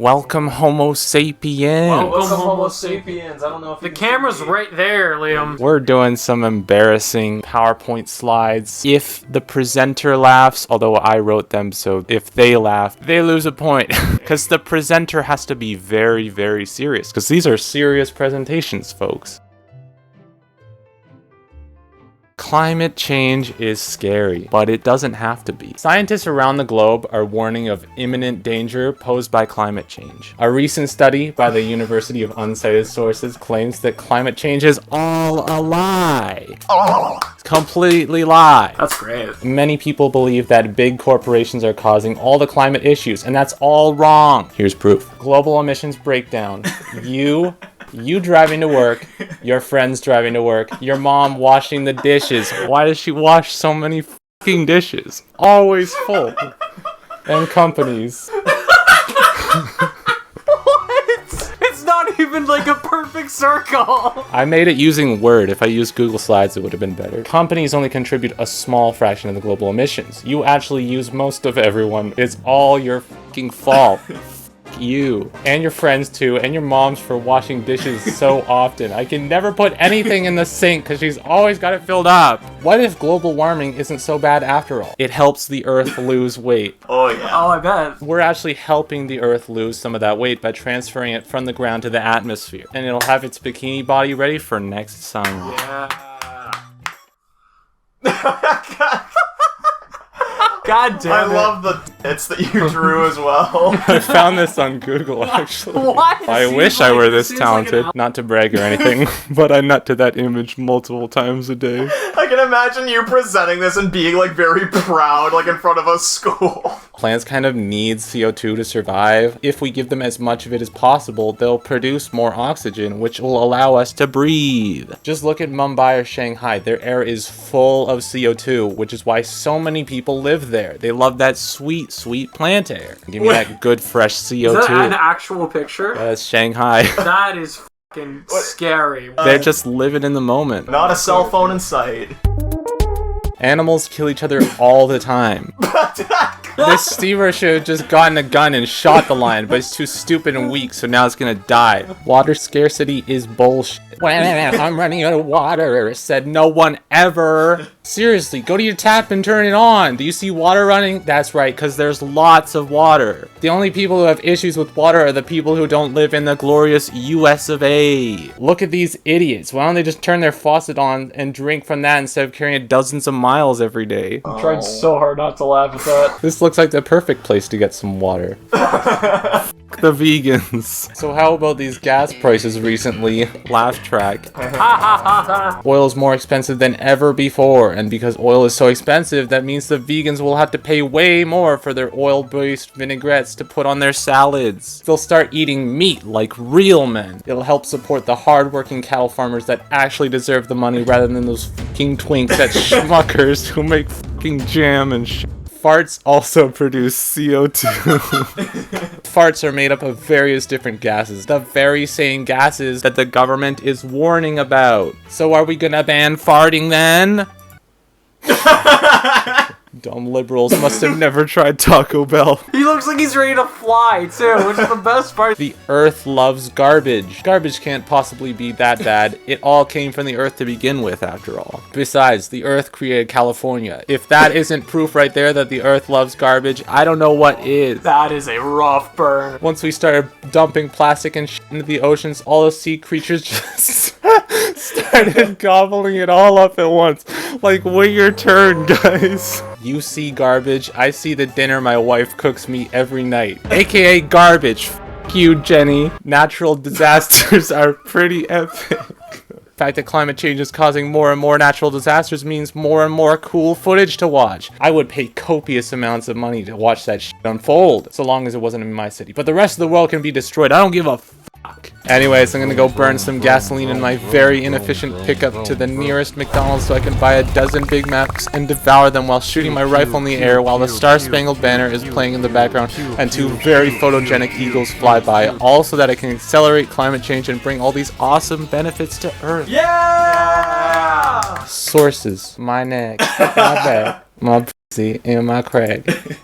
Welcome, Homo sapiens. Welcome, Homo sapiens. I don't know if the camera's right there, Liam. We're doing some embarrassing PowerPoint slides. If the presenter laughs, although I wrote them, so if they laugh, they lose a point. Because the presenter has to be very, very serious. Because these are serious presentations, folks. Climate change is scary, but it doesn't have to be. Scientists around the globe are warning of imminent danger posed by climate change. A recent study by the University of Unsighted Sources claims that climate change is all a lie. It's completely lie. That's great. Many people believe that big corporations are causing all the climate issues, and that's all wrong. Here's proof. Global emissions breakdown. You driving to work, your friends driving to work, your mom washing the dishes. Why does she wash so many fucking dishes? Always full. And companies. What? It's not even like a perfect circle. I made it using Word. If I used Google Slides, it would have been better. Companies only contribute a small fraction of the global emissions. You actually use most of everyone. It's all your fucking fault. You and your friends too, and your moms for washing dishes so often. I can never put anything in the sink because she's always got it filled up. What if global warming isn't so bad after all? It helps the earth lose weight. Oh yeah. Oh, I bet. We're actually helping the earth lose some of that weight by transferring it from the ground to the atmosphere, and it'll have its bikini body ready for next sun. Yeah. God damn I it. love the tits that you drew as well. I found this on Google, actually. What? I Seems wish like- I were it this seems like an talented. Not to brag or anything, but I nut to that image multiple times a day. I can imagine you presenting this and being like very proud, like in front of a school. Plants kind of need CO2 to survive. If we give them as much of it as possible, they'll produce more oxygen, which will allow us to breathe. Just look at Mumbai or Shanghai. Their air is full of CO2, which is why so many people live there. They love that sweet, sweet plant air. Give me that good, fresh CO2. Is that an actual picture? That's Shanghai. That is fucking scary. They're just living in the moment. Not a cell phone in sight. Animals kill each other all the time. This steamer should have just gotten a gun and shot the lion, but it's too stupid and weak, so now it's gonna die. Water scarcity is bullshit. I'm running out of water, said no one ever. Seriously, go to your tap and turn it on. Do you see water running? That's right, because there's lots of water. The only people who have issues with water are the people who don't live in the glorious US of A. Look at these idiots. Why don't they just turn their faucet on and drink from that instead of carrying it dozens of miles every day? I tried so hard not to laugh at that. This looks like the perfect place to get some water. The vegans. So how about these gas prices recently? Laugh track. Oil is more expensive than ever before, and because oil is so expensive, that means the vegans will have to pay way more for their oil-based vinaigrettes to put on their salads. They'll start eating meat like real men. It'll help support the hard-working cattle farmers that actually deserve the money rather than those fucking twinks at Schmuckers who make fucking jam and shit. Farts also produce CO2. Farts are made up of various different gases, the very same gases that the government is warning about. So are we gonna ban farting then? Dumb liberals must have never tried Taco Bell. He looks like he's ready to fly, too, which is the best part. The earth loves garbage. Garbage can't possibly be that bad. It all came from the earth to begin with, after all. Besides, the earth created California. If that isn't proof right there that the earth loves garbage, I don't know what is. That is a rough burn. Once we started dumping plastic and shit into the oceans, all the sea creatures just started gobbling it all up at once. Like, wait your turn, guys. You see garbage, I see the dinner my wife cooks me every night. AKA garbage. F*** you, Jenny. Natural disasters are pretty epic. The fact that climate change is causing more and more natural disasters means more and more cool footage to watch. I would pay copious amounts of money to watch that shit unfold, so long as it wasn't in my city. But the rest of the world can be destroyed. I don't give a fuck. Anyways, I'm gonna go burn some gasoline in my very inefficient pickup to the nearest McDonald's so I can buy a dozen Big Macs and devour them while shooting my rifle in the air while the Star-Spangled Banner is playing in the background and two very photogenic eagles fly by, all so that I can accelerate climate change and bring all these awesome benefits to Earth. Yeah! Sources: my neck, my back, my pussy, and my crack.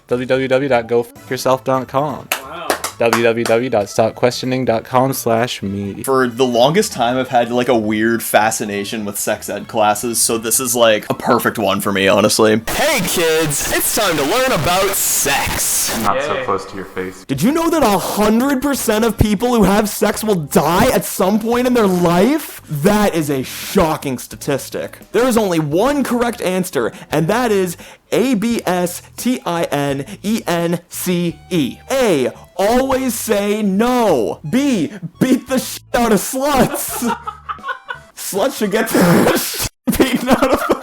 www.gofuckyourself.com. Wow. www.stopquestioning.com/me. For the longest time, I've had like a weird fascination with sex ed classes, so this is like a perfect one for me, honestly. Hey kids, it's time to learn about sex. Not so close to your face. Did you know that 100% of people who have sex will die at some point in their life? That is a shocking statistic. There is only one correct answer, and that is ABSTINENCE. A. Always say no. B. Beat the shit out of sluts. Sluts should get the shit beaten out of them.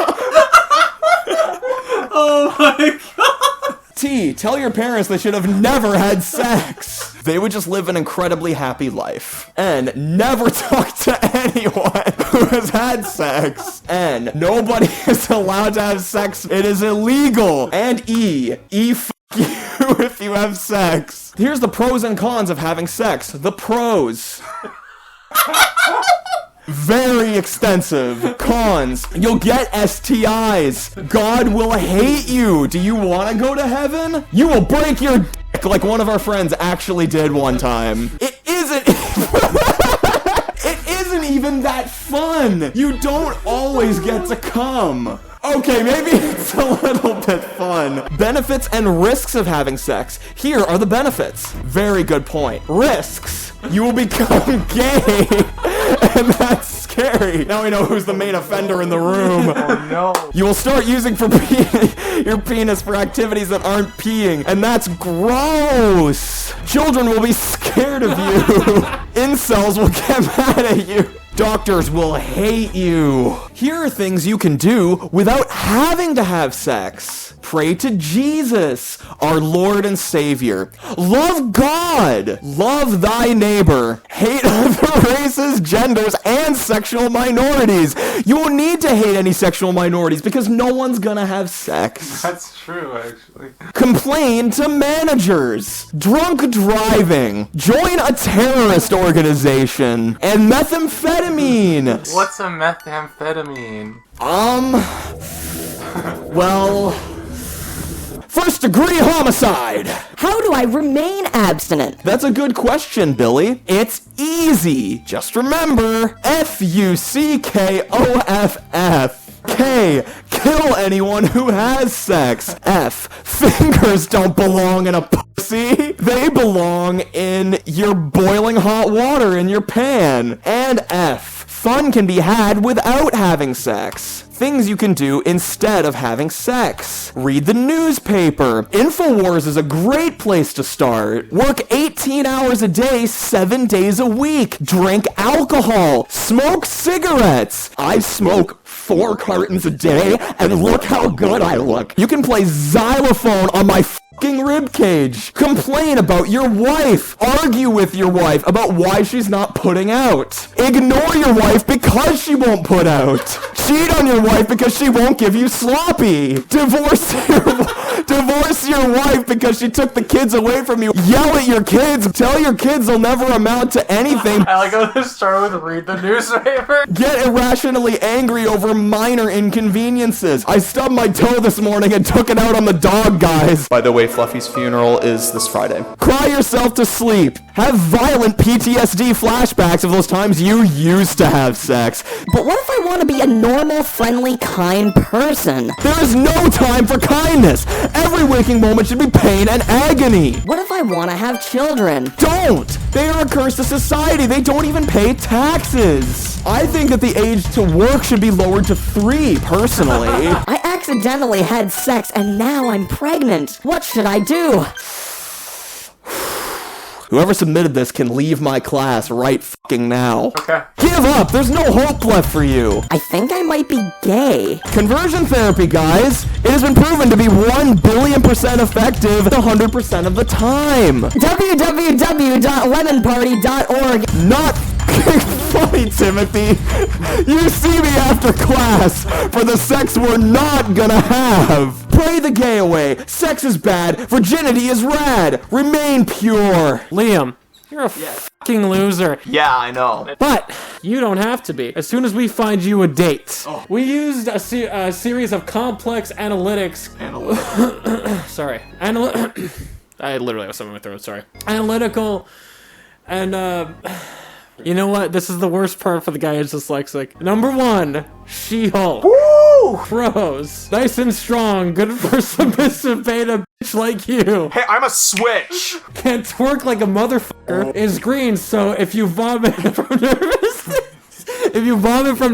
Oh my god! T. Tell your parents they should have never had sex. They would just live an incredibly happy life. N. Never talk to anyone who has had sex. N. Nobody is allowed to have sex. It is illegal. And E. F you if you have sex. Here's the pros and cons of having sex. The pros. Very extensive. Cons. You'll get STIs. God will hate you. Do you want to go to heaven? You will break your dick like one of our friends actually did one time. It isn't even that fun. You don't always get to come. Okay, maybe it's a little bit fun. Benefits and risks of having sex. Here are the benefits. Very good point. Risks. You will become gay. And that's scary. Now we know who's the main offender in the room. Oh no. You will start using your penis for activities that aren't peeing. And that's gross. Children will be scared of you. Incels will get mad at you. Doctors will hate you. Here are things you can do without having to have sex. Pray to Jesus, our Lord and Savior. Love God. Love thy neighbor. Hate other races, genders, and sexual minorities. You won't need to hate any sexual minorities because no one's gonna have sex. That's true, actually. Complain to managers. Drunk driving. Join a terrorist organization. And methamphetamine. What's a methamphetamine? Well, first degree homicide. How do I remain abstinent? That's a good question, Billy. It's easy. Just remember, FUCKOFF. K. Kill anyone who has sex. F. Fingers don't belong in a pussy. They belong in your boiling hot water in your pan. And F. Fun can be had without having sex. Things you can do instead of having sex. Read the newspaper. InfoWars is a great place to start. Work 18 hours a day, 7 days a week. Drink alcohol. Smoke cigarettes. I smoke 4 cartons a day, and look how good I look. You can play xylophone on my fucking ribcage. Complain about your wife. Argue with your wife about why she's not putting out. Ignore your wife because she won't put out. Cheat on your wife because she won't give you sloppy. Divorce your wife because she took the kids away from you. Yell at your kids. Tell your kids they'll never amount to anything. I like how this started with read the newspaper. Get irrationally angry over minor inconveniences. I stubbed my toe this morning and took it out on the dog, guys. By the way, Fluffy's funeral is this Friday. Cry yourself to sleep. Have violent PTSD flashbacks of those times you used to have sex. But what if I want to be a normal, friendly, kind person? There is no time for kindness. Every waking moment should be pain and agony. What if I want to have children? Don't! They are a curse to society. They don't even pay taxes. I think that the age to work should be lowered to 3, personally. I accidentally had sex and now I'm pregnant. What should I do? Whoever submitted this can leave my class right fucking now. Okay. Give up! There's no hope left for you! I think I might be gay. Conversion therapy, guys! It has been proven to be 1,000,000,000% effective 100% of the time! www.lemonparty.org. Not funny, Timothy! You see me after class for the sex we're not gonna have! Pray the gay away! Sex is bad! Virginity is rad! Remain pure! Liam, you're a fucking loser. Yeah, I know. But you don't have to be. As soon as we find you a date, we used a series of complex analytics. Sorry, I literally have something in my throat, sorry. Analytical, and you know what? This is the worst part for the guy who's dyslexic. Number 1, She-Hulk. Woo! Pros. Nice and strong, good for submissive beta bitch like you. Hey, I'm a switch. Can't twerk like a motherfucker. Is green, so if you vomit from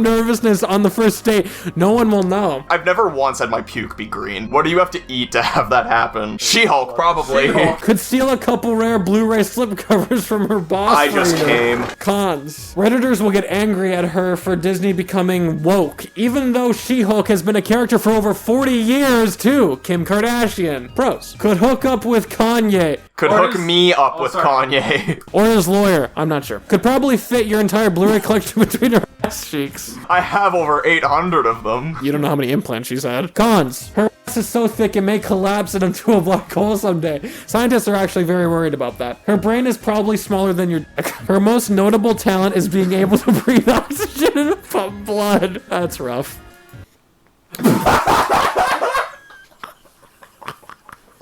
nervousness on the first date, no one will know. I've never once had my puke be green. What do you have to eat to have that happen? She-Hulk, probably. Could steal a couple rare Blu-ray slipcovers from her boss. I just for you. came. Cons. Redditors will get angry at her for Disney becoming woke, even though She-Hulk has been a character for over 40 years too. Kim Kardashian. Pros. Could hook up with Kanye. Could hook me up with Kanye. Or his lawyer. I'm not sure. Could probably fit your entire Blu-ray collection between her ass cheeks. I have over 800 of them. You don't know how many implants she's had. Cons. Her ass is so thick it may collapse it into a black hole someday. Scientists are actually very worried about that. Her brain is probably smaller than your dick. Her most notable talent is being able to breathe oxygen and pump blood. That's rough.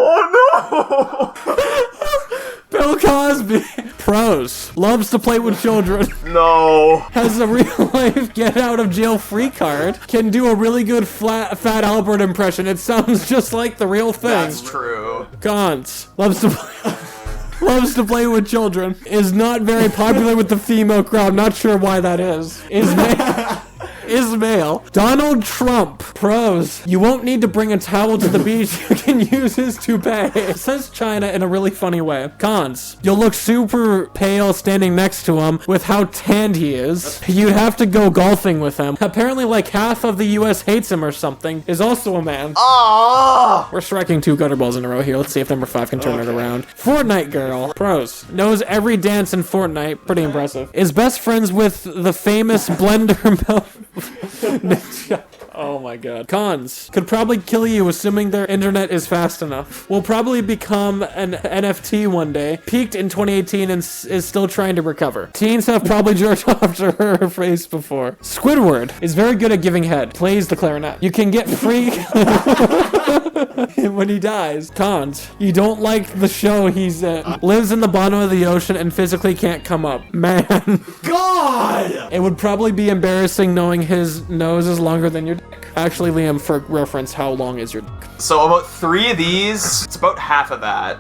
Oh no! Bill Cosby. Pros. Loves to play with children. No. Has a real life get out of jail free card. Can do a really good Fat Albert impression. It sounds just like the real thing. That's true. Cons. Loves to play with children. Is not very popular with the female crowd. Not sure why that is. Is male. Donald Trump. Pros. You won't need to bring a towel to the beach. You can use his toupee. It says China in a really funny way. Cons. You'll look super pale standing next to him with how tanned he is. You'd have to go golfing with him. Apparently like half of the US hates him or something. Is also a man. Ah! We're striking 2 gutter balls in a row here. Let's see if number 5 can turn it around. Fortnite girl. Pros. Knows every dance in Fortnite. Pretty impressive. Is best friends with the famous Blender Ninja. Oh my god. Cons. Could probably kill you assuming their internet is fast enough. Will probably become an NFT one day. Peaked in 2018 and is still trying to recover. Teens have probably jerked off to her face before. Squidward is very good at giving head. Plays the clarinet. You can get free when he dies. Cons. You don't like the show he's in. Lives in the bottom of the ocean and physically can't come up. Man. God! It would probably be embarrassing knowing his nose is longer than your dick. Actually, Liam, for reference, how long is your dick? So about 3 of these, it's about half of that.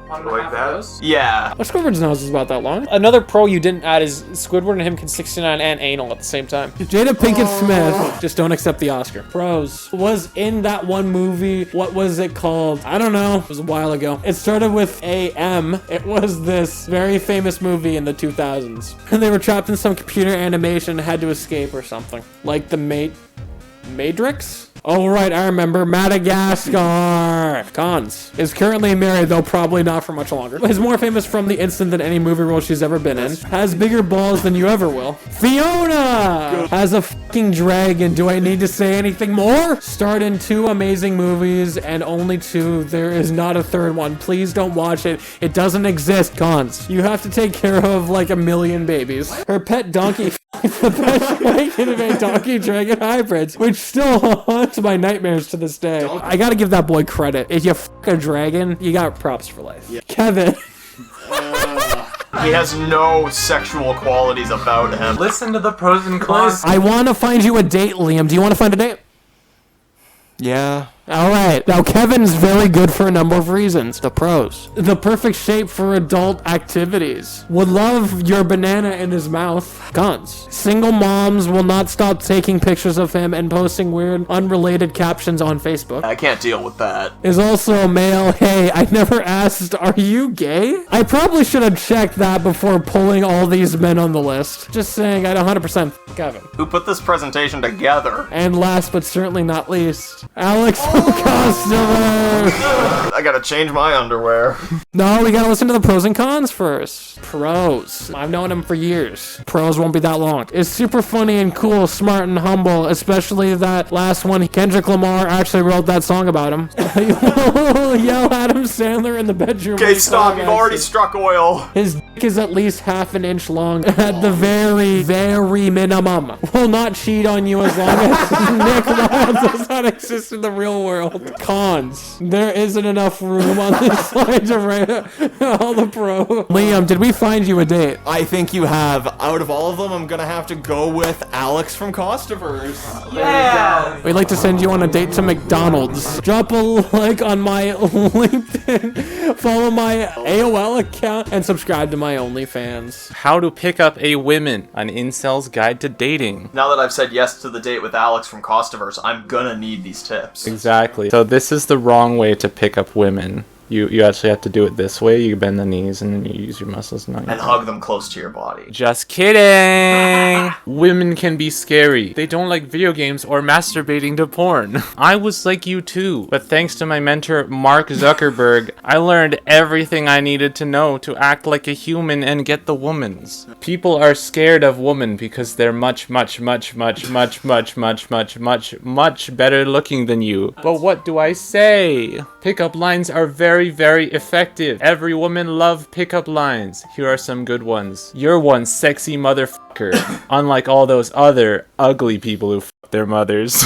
Like that? Yeah. Well, Squidward's nose is about that long. Another pro you didn't add is Squidward and him can 69 and anal at the same time. Jada Pinkett Smith, just don't accept the Oscar. Pros. Was in that one movie, what was it called? I don't know. It was a while ago. It started with A.M. It was this very famous movie in the 2000s. And they were trapped in some computer animation and had to escape or something. Like the Matrix? Oh, right, I remember. Madagascar. Cons. Is currently married, though probably not for much longer. Is more famous from the instant than any movie role she's ever been in. Has bigger balls than you ever will. Fiona! Has a fucking dragon. Do I need to say anything more? Starred in 2 amazing movies and only 2. There is not a third one. Please don't watch it. It doesn't exist. Cons. You have to take care of like 1 million babies. Her pet donkey the best way to make donkey dragon hybrids, which still haunts my nightmares to this day. I gotta give that boy credit. If you fuck a dragon, you got props for life. Yeah. Kevin. He has no sexual qualities about him. Listen to the pros and cons. I want to find you a date, Liam. Do you want to find a date? Yeah. Alright, now Kevin's very good for a number of reasons. The pros. The perfect shape for adult activities. Would love your banana in his mouth. Cons. Single moms will not stop taking pictures of him and posting weird, unrelated captions on Facebook. I can't deal with that. Is also a male. Hey, I never asked, are you gay? I probably should have checked that before pulling all these men on the list. Just saying, I'd 100% Kevin. Who put this presentation together? And last but certainly not least, Alex from Customers. I gotta change my underwear. No, we gotta listen to the pros and cons first. Pros. I've known him for years. Pros won't be that long. Is super funny and cool, smart and humble, especially that last one. Kendrick Lamar actually wrote that song about him. Yell Adam Sandler in the bedroom. Okay, stop. You've already struck oil. His dick is at least half an inch long at the very, very minimum. Will not cheat on you as long as Nick Wild does not exist in the real world. Cons. There isn't enough room on this slide to write all the pros. Liam, did we find you a date? I think you have. Out of all of them, I'm gonna have to go with Alex from Costaverse. Yeah. We'd like to send you on a date to McDonald's. Drop a like on my LinkedIn, follow my AOL account, and subscribe to my OnlyFans. How to pick up a woman, an incel's guide to dating. Now that I've said yes to the date with Alex from Costaverse, I'm gonna need these tips. Exactly. So this is the wrong way to pick up women. You actually have to do it this way. You bend the knees and then you use your muscles. Not your And hug them close to your body. Just kidding. Women can be scary. They don't like video games or masturbating to porn. I was like you too, but thanks to my mentor Mark Zuckerberg, I learned everything I needed to know to act like a human and get the womans. People are scared of women because they're much better looking than you. But what do I say? Pickup lines are very effective. Every woman loves pickup lines. Here are some good ones. You're one sexy motherfucker. Unlike all those other ugly people who fuck their mothers.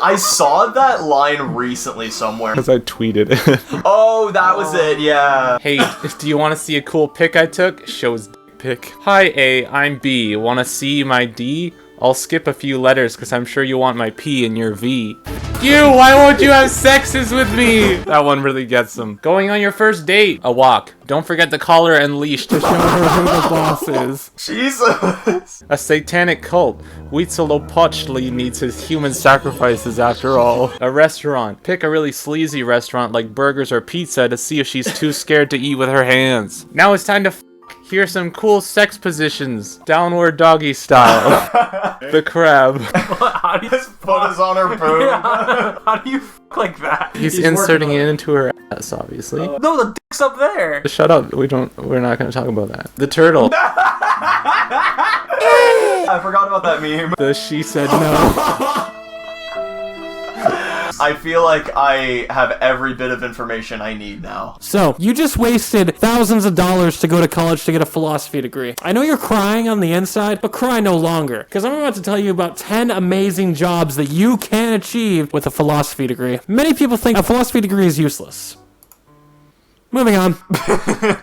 I saw that line recently somewhere. Because I tweeted it. Oh, that was it, yeah. Hey, do you want to see a cool pic I took? Shows dick pic. Hi A, I'm B. Want to see my D? I'll skip a few letters because I'm sure you want my P in your V. You, why won't you have sexes with me? That one really gets them. Going on your first date. A walk. Don't forget the collar and leash to show her who the boss is. Jesus. A satanic cult. Huitzilopochtli needs his human sacrifices after all. A restaurant. Pick a really sleazy restaurant like burgers or pizza to see if she's too scared to eat with her hands. Now it's time to Here's some cool sex positions. Downward doggy style. The crab. How do you his foot is on her boob? Yeah. How do you f like that? He's inserting it into her ass, obviously. No, the dick's up there. Shut up. We're not gonna talk about that. The turtle. I forgot about that meme. The she said no. I feel like I have every bit of information I need now. So, you just wasted thousands of dollars to go to college to get a philosophy degree. I know you're crying on the inside, but cry no longer. Because I'm about to tell you about 10 amazing jobs that you can achieve with a philosophy degree. Many people think a philosophy degree is useless. Moving on.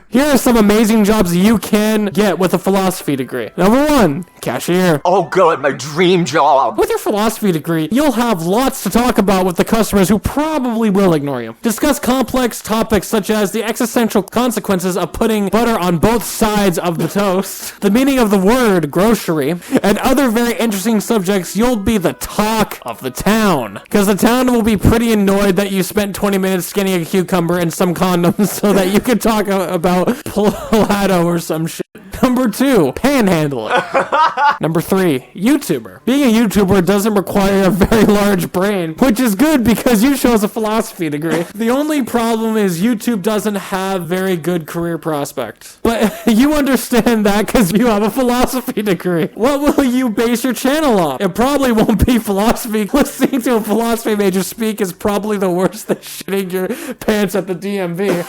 Here are some amazing jobs you can get with a philosophy degree. Number 1, cashier. Oh good, my dream job. With your philosophy degree, you'll have lots to talk about with the customers who probably will ignore you. Discuss complex topics such as the existential consequences of putting butter on both sides of the toast, the meaning of the word grocery, and other very interesting subjects. You'll be the talk of the town. Because the town will be pretty annoyed that you spent 20 minutes skinning a cucumber and some condoms so that you can talk about Plato or some shit. Number 2, panhandling. Number 3, YouTuber. Being a YouTuber doesn't require a very large brain, which is good because you chose a philosophy degree. The only problem is YouTube doesn't have very good career prospects. But you understand that because you have a philosophy degree. What will you base your channel on? It probably won't be philosophy. Listening to a philosophy major speak is probably the worst than shitting your pants at the DMV.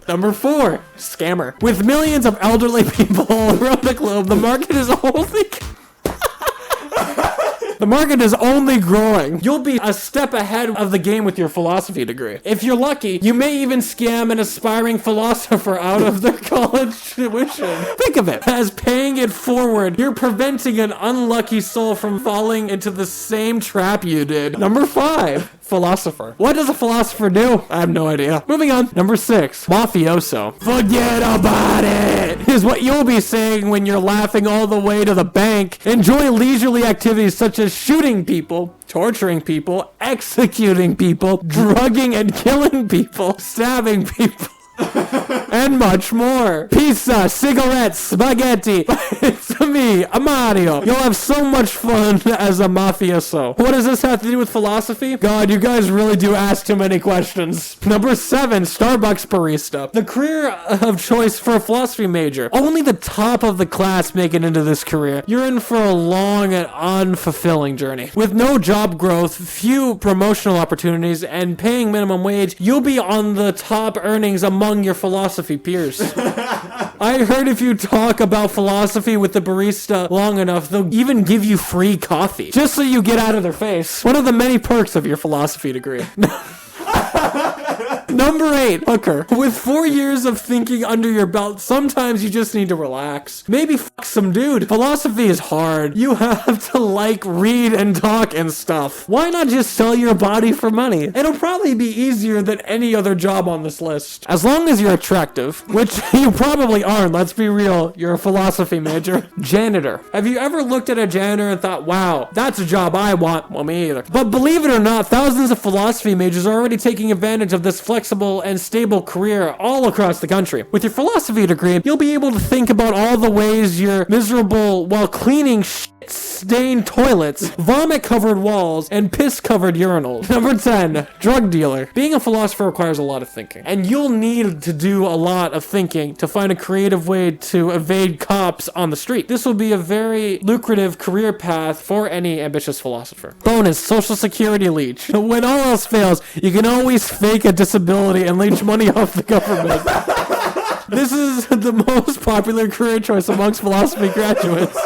Number 4, scammer. With millions of elderly people all around the globe, the market is only growing. You'll be a step ahead of the game with your philosophy degree. If you're lucky, you may even scam an aspiring philosopher out of their college tuition. Think of it as paying it forward. You're preventing an unlucky soul from falling into the same trap you did. Number 5, philosopher. What does a philosopher do? I have no idea. Moving on. Number 6, mafioso. Forget about it, is what you'll be saying when you're laughing all the way to the bank. Enjoy leisurely activities such as shooting people, torturing people, executing people, drugging and killing people, stabbing people, and much more. Pizza, cigarettes, spaghetti. It's me, a Mario. You'll have so much fun as a mafioso. What does this have to do with philosophy? God, you guys really do ask too many questions. Number 7, Starbucks barista. The career of choice for a philosophy major. Only the top of the class make it into this career. You're in for a long and unfulfilling journey. With no job growth, few promotional opportunities, and paying minimum wage, you'll be on the top earnings among your philosophy peers. I heard if you talk about philosophy with the barista long enough, they'll even give you free coffee, just so you get out of their face. One of the many perks of your philosophy degree. Number 8, hooker. With 4 years of thinking under your belt, sometimes you just need to relax. Maybe fuck some dude. Philosophy is hard. You have to read and talk and stuff. Why not just sell your body for money? It'll probably be easier than any other job on this list. As long as you're attractive, which you probably aren't, let's be real, you're a philosophy major. Janitor. Have you ever looked at a janitor and thought, wow, that's a job I want? Well, me either. But believe it or not, thousands of philosophy majors are already taking advantage of this flexible and stable career all across the country. With your philosophy degree, you'll be able to think about all the ways you're miserable while cleaning stained toilets, vomit-covered walls, and piss-covered urinals. Number 10, drug dealer. Being a philosopher requires a lot of thinking, and you'll need to do a lot of thinking to find a creative way to evade cops on the street. This will be a very lucrative career path for any ambitious philosopher. Bonus, social security leech. When all else fails, you can always fake a disability and leech money off the government. This is the most popular career choice amongst philosophy graduates.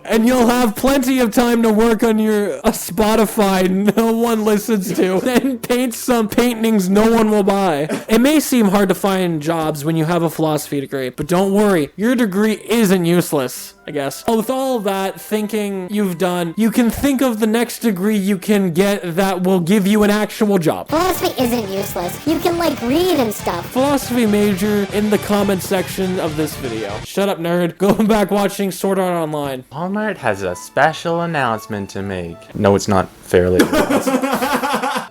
And you'll have plenty of time to work on your Spotify no one listens to, and paint some paintings no one will buy. It may seem hard to find jobs when you have a philosophy degree, but don't worry, your degree isn't useless, I guess. With all of that thinking you've done, you can think of the next degree you can get that will give you an actual job. Philosophy isn't useless. You can, read and stuff. Philosophy major in the comment section of this video. Shut up, nerd. Go back watching Sword Art Online. Wal-Mart has a special announcement to make. No, it's not fairly.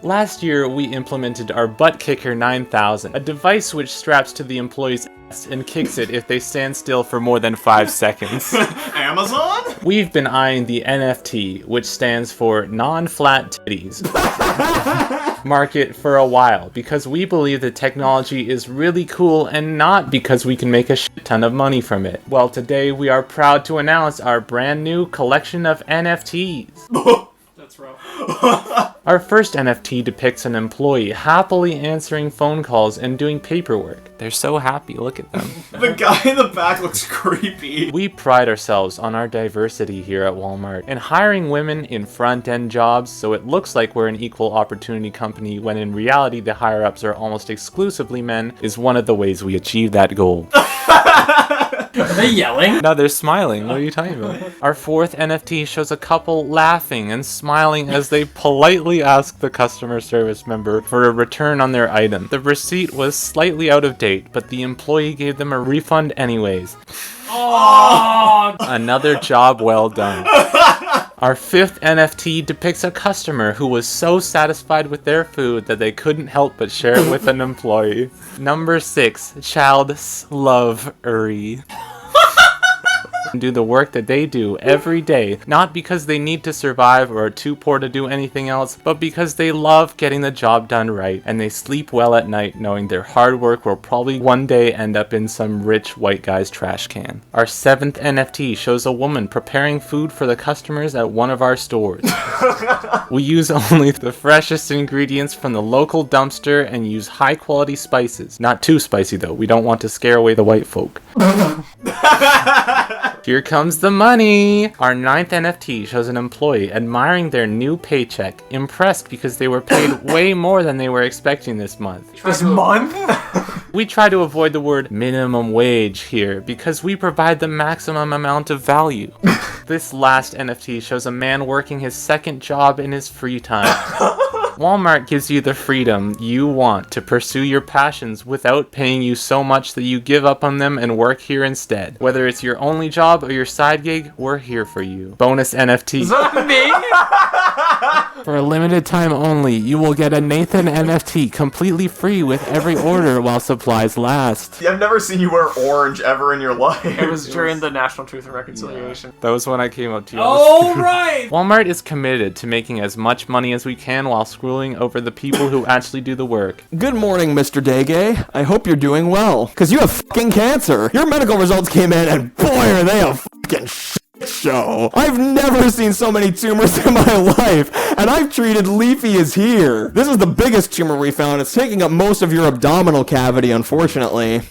Last year, we implemented our Butt Kicker 9000, a device which straps to the employee's ass and kicks it if they stand still for more than 5 seconds. Amazon? We've been eyeing the NFT, which stands for non-flat titties, market for a while, because we believe the technology is really cool and not because we can make a shit ton of money from it. Well, today we are proud to announce our brand new collection of NFTs. That's rough. Our first NFT depicts an employee happily answering phone calls and doing paperwork. They're so happy, look at them. The guy in the back looks creepy. We pride ourselves on our diversity here at Walmart and hiring women in front-end jobs so it looks like we're an equal opportunity company when in reality the higher-ups are almost exclusively men is one of the ways we achieve that goal. Are they yelling? No, they're smiling. What are you talking about? Our fourth NFT shows a couple laughing and smiling as they politely ask the customer service member for a return on their item. The receipt was slightly out of date, but the employee gave them a refund anyways. Oh! Another job well done. Our fifth NFT depicts a customer who was so satisfied with their food that they couldn't help but share it with an employee. Number 6, child lovery. Do the work that they do every day, not because they need to survive or are too poor to do anything else, but because they love getting the job done right, and they sleep well at night knowing their hard work will probably one day end up in some rich white guy's trash can. Our 7th NFT shows a woman preparing food for the customers at one of our stores. We use only the freshest ingredients from the local dumpster and use high quality spices. Not too spicy though, we don't want to scare away the white folk. Here comes the money! Our 9th NFT shows an employee admiring their new paycheck, impressed because they were paid way more than they were expecting this month. This month? We try to avoid the word minimum wage here because we provide the maximum amount of value. This last NFT shows a man working his second job in his free time. Walmart gives you the freedom you want to pursue your passions without paying you so much that you give up on them and work here instead. Whether it's your only job or your side gig, we're here for you. Bonus NFT. Is that me? For a limited time only, you will get a Nathan NFT completely free with every order while supplies last. I've never seen you wear orange ever in your life. It was during the National Truth and Reconciliation. That was when I came up to you. Oh, right! Walmart is committed to making as much money as we can while screwing over the people who actually do the work. Good morning, Mr. Dege. I hope you're doing well. Cause you have fucking cancer. Your medical results came in and boy are they a fucking shit show. I've never seen so many tumors in my life, and I've treated Leafy as here. This is the biggest tumor we found. It's taking up most of your abdominal cavity, unfortunately.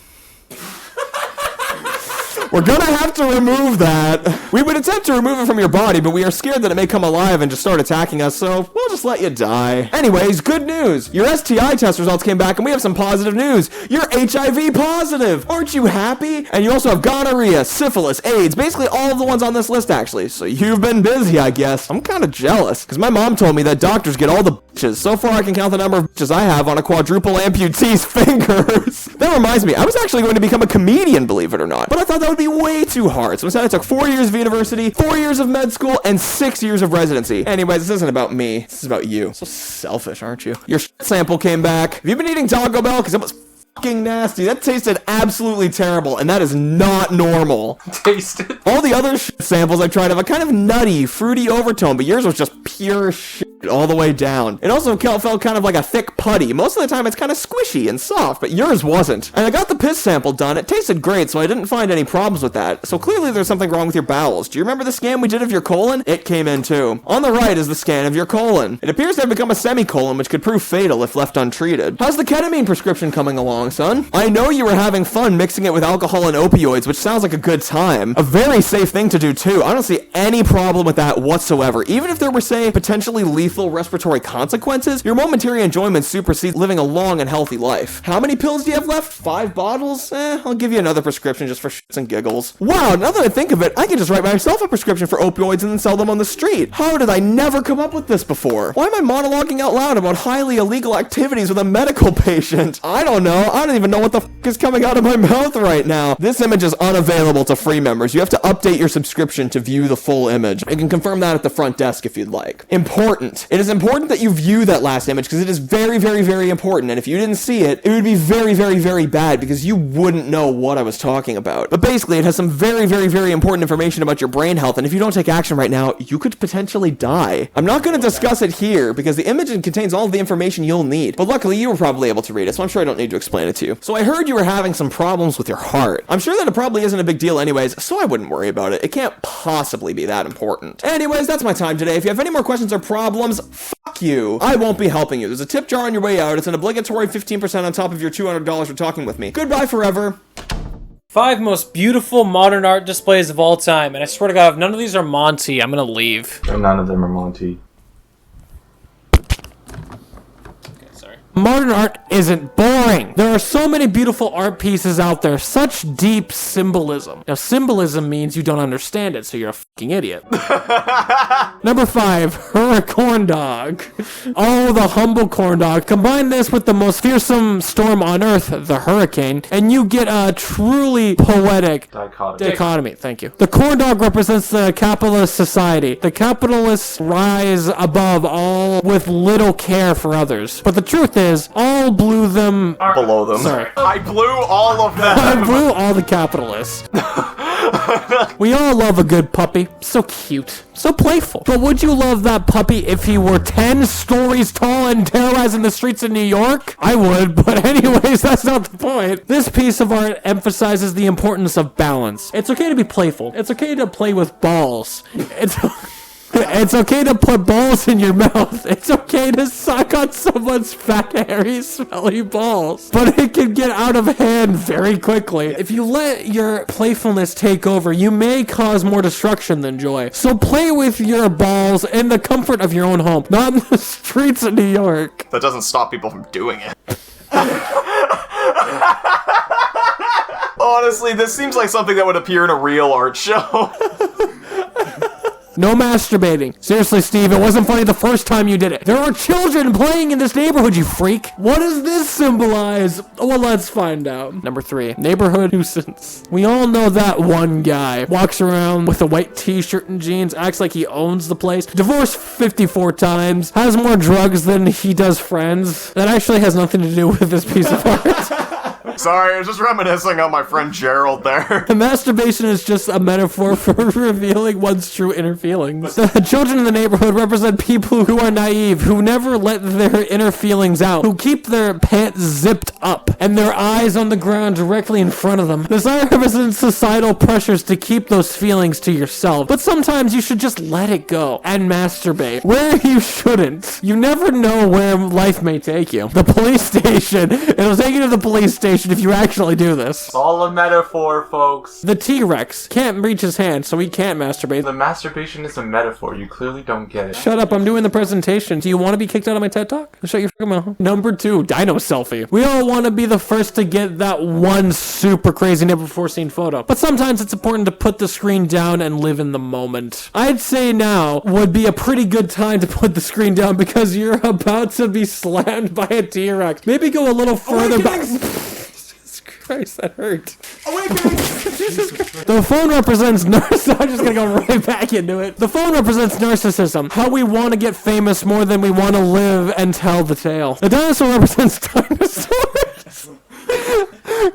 We're gonna have to remove that. We would attempt to remove it from your body, but we are scared that it may come alive and just start attacking us, so we'll just let you die. Anyways, good news. Your STI test results came back, and we have some positive news. You're HIV positive. Aren't you happy? And you also have gonorrhea, syphilis, AIDS, basically all of the ones on this list, actually. So you've been busy, I guess. I'm kind of jealous, because my mom told me that doctors get all the bitches. So far, I can count the number of bitches I have on a quadruple amputee's fingers. That reminds me, I was actually going to become a comedian, believe it or not, but I thought that would be way too hard. So instead, I took 4 years of university, 4 years of med school, and 6 years of residency. Anyways, this isn't about me. This is about you. So selfish, aren't you? Your sample came back. Have you been eating Taco Bell? Because it was fucking nasty. That tasted absolutely terrible, and that is not normal. Tasted. All the other samples I tried have a kind of nutty, fruity overtone, but yours was just pure shit all the way down. It also felt kind of like a thick putty. Most of the time, it's kind of squishy and soft, but yours wasn't. And I got the piss sample done. It tasted great, so I didn't find any problems with that. So clearly, there's something wrong with your bowels. Do you remember the scan we did of your colon? It came in too. On the right is the scan of your colon. It appears to have become a semicolon, which could prove fatal if left untreated. How's the ketamine prescription coming along, son? I know you were having fun mixing it with alcohol and opioids, which sounds like a good time. A very safe thing to do too. I don't see any problem with that whatsoever. Even if there were, say, potentially lethal respiratory consequences, your momentary enjoyment supersedes living a long and healthy life. How many pills do you have left? 5 bottles? I'll give you another prescription just for shits and giggles. Wow, now that I think of it, I can just write myself a prescription for opioids and then sell them on the street. How did I never come up with this before? Why am I monologuing out loud about highly illegal activities with a medical patient? I don't know. I don't even know what the f*** is coming out of my mouth right now. This image is unavailable to free members. You have to update your subscription to view the full image. You can confirm that at the front desk if you'd like. Important. It is important that you view that last image because it is very, very, very important. And if you didn't see it, it would be very, very, very bad because you wouldn't know what I was talking about. But basically, it has some very, very, very important information about your brain health. And if you don't take action right now, you could potentially die. I'm not going to discuss it here because the image contains all of the information you'll need. But luckily, you were probably able to read it, so I'm sure I don't need to explain it to you. So I heard you were having some problems with your heart. I'm sure that it probably isn't a big deal anyways, so I wouldn't worry about it. It can't possibly be that important. Anyways, that's my time today. If you have any more questions or problems, fuck you. I won't be helping you. There's a tip jar on your way out. It's an obligatory 15% on top of your $200 for talking with me. Goodbye forever. 5 most beautiful modern art displays of all time, and I swear to God, if none of these are Monty, I'm gonna leave. None of them are Monty. Modern art isn't boring. There are so many beautiful art pieces out there, such deep symbolism. Now, symbolism means you don't understand it, so you're a fucking idiot. Number 5, her corn dog. Oh, the humble corn dog. Combine this with the most fearsome storm on earth, the hurricane, and you get a truly poetic dichotomy. Thank you. The corn dog represents the capitalist society. The capitalists rise above all with little care for others. But the truth is, all blew them below them. Sorry. I blew all of them. I blew all the capitalists. We all love a good puppy. So cute. So playful. But would you love that puppy if he were 10 stories tall and terrorizing the streets of New York? I would, but anyways, that's not the point. This piece of art emphasizes the importance of balance. It's okay to be playful. It's okay to play with balls. It's okay to put balls in your mouth. It's okay to suck on someone's fat, hairy, smelly balls. But it can get out of hand very quickly. If you let your playfulness take over, you may cause more destruction than joy. So play with your balls in the comfort of your own home, not in the streets of New York. That doesn't stop people from doing it. Honestly, this seems like something that would appear in a real art show. No masturbating. Seriously, Steve, it wasn't funny the first time you did it. There are children playing in this neighborhood, you freak. What does this symbolize? Well, let's find out. Number 3, neighborhood nuisance. We all know that one guy. Walks around with a white t-shirt and jeans, acts like he owns the place. Divorced 54 times. Has more drugs than he does friends. That actually has nothing to do with this piece of art. Sorry, I was just reminiscing on my friend Gerald there. Masturbation is just a metaphor for revealing one's true inner feelings. The children in the neighborhood represent people who are naive, who never let their inner feelings out, who keep their pants zipped up and their eyes on the ground directly in front of them. This art represents societal pressures to keep those feelings to yourself, but sometimes you should just let it go and masturbate where you shouldn't. You never know where life may take you. The police station. It'll take you to the police station masturbation if you actually do this. It's all a metaphor, folks. The T-Rex can't reach his hand, so he can't masturbate. The masturbation is a metaphor. You clearly don't get it. Shut up, I'm doing the presentation. Do you want to be kicked out of my TED Talk? Shut your fucking mouth. Number 2, dino selfie. We all want to be the first to get that one super crazy, never before seen photo. But sometimes it's important to put the screen down and live in the moment. I'd say now would be a pretty good time to put the screen down because you're about to be slammed by a T-Rex. Maybe go a little further back. Jesus Christ, that hurt. Jesus Christ. The phone represents narcissism. I'm just gonna go right back into it. The phone represents narcissism. How we want to get famous more than we want to live and tell the tale. The dinosaur represents dinosaurs.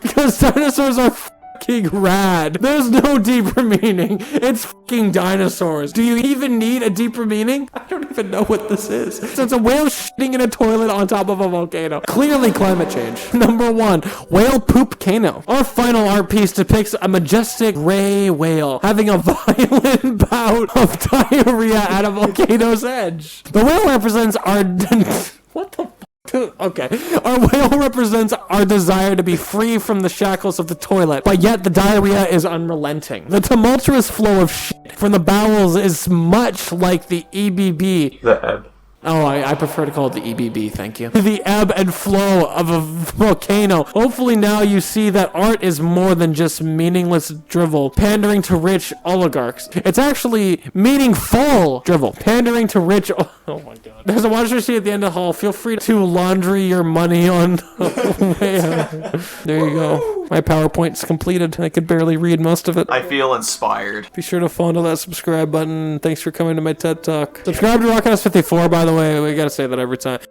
Because dinosaurs are fucking rad. There's no deeper meaning. It's fucking dinosaurs. Do you even need a deeper meaning? I don't even know what this is. So it's a whale shitting in a toilet on top of a volcano. Clearly climate change. Number 1, whale poop cano. Our final art piece depicts a majestic gray whale having a violent bout of diarrhea at a volcano's edge. The whale represents our... What the fuck? Okay. Our whale represents our desire to be free from the shackles of the toilet, but yet the diarrhea is unrelenting. The tumultuous flow of shit from the bowels is much like the EBB. The ebb. Oh, I prefer to call it the EBB, thank you. The ebb and flow of a volcano. Hopefully now you see that art is more than just meaningless drivel, pandering to rich oligarchs. It's actually meaningful drivel, pandering to rich... Oh my god. There's a water receipt at the end of the hall. Feel free to laundry your money on... There you go. My PowerPoint's completed. I could barely read most of it. I feel inspired. Be sure to fondle that subscribe button. Thanks for coming to my TED Talk. Subscribe to Rock House 54, by the way. We gotta say that every time.